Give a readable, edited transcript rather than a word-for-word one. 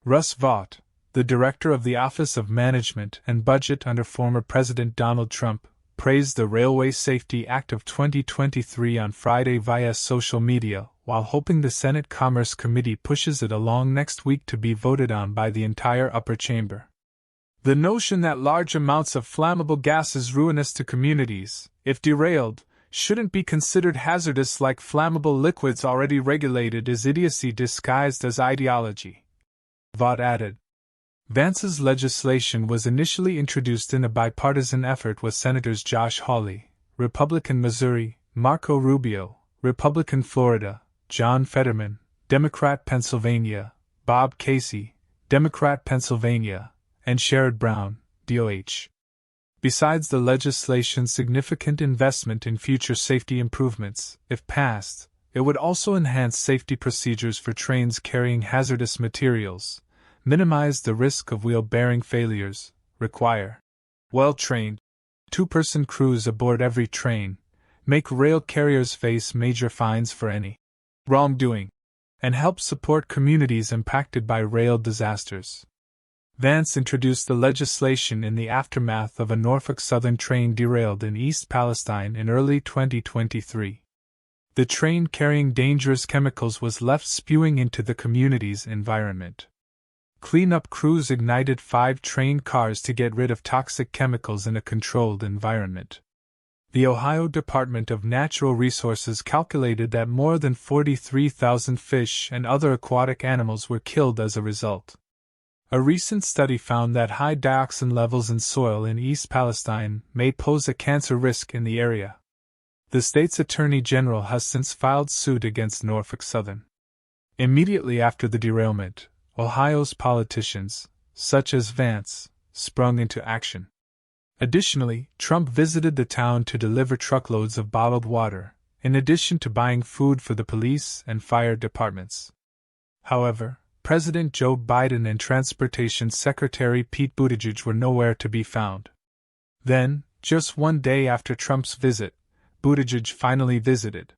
Russ Vaught, the director of the Office of Management and Budget under former President Donald Trump, praised the Railway Safety Act of 2023 on Friday via social media, while hoping the Senate Commerce Committee pushes it along next week to be voted on by the entire upper chamber. The notion that large amounts of flammable gases ruinous to communities, if derailed, shouldn't be considered hazardous like flammable liquids already regulated is idiocy disguised as ideology. Vaught added. Vance's legislation was initially introduced in a bipartisan effort with Senators Josh Hawley, Republican Missouri, Marco Rubio, Republican Florida, John Fetterman, Democrat Pennsylvania, Bob Casey, Democrat Pennsylvania, and Sherrod Brown, DOH. Besides the legislation's significant investment in future safety improvements, if passed, it would also enhance safety procedures for trains carrying hazardous materials, minimize the risk of wheel-bearing failures, require well-trained, two-person crews aboard every train, make rail carriers face major fines for any wrongdoing, and help support communities impacted by rail disasters. Vance introduced the legislation in the aftermath of a Norfolk Southern train derailed in East Palestine in early 2023. The train carrying dangerous chemicals was left spewing into the community's environment. Cleanup crews ignited 5 train cars to get rid of toxic chemicals in a controlled environment. The Ohio Department of Natural Resources calculated that more than 43,000 fish and other aquatic animals were killed as a result. A recent study found that high dioxin levels in soil in East Palestine may pose a cancer risk in the area. The state's attorney general has since filed suit against Norfolk Southern. Immediately after the derailment, Ohio's politicians, such as Vance, sprung into action. Additionally, Trump visited the town to deliver truckloads of bottled water, in addition to buying food for the police and fire departments. However, President Joe Biden and Transportation Secretary Pete Buttigieg were nowhere to be found. Then, just one day after Trump's visit, Buttigieg finally visited.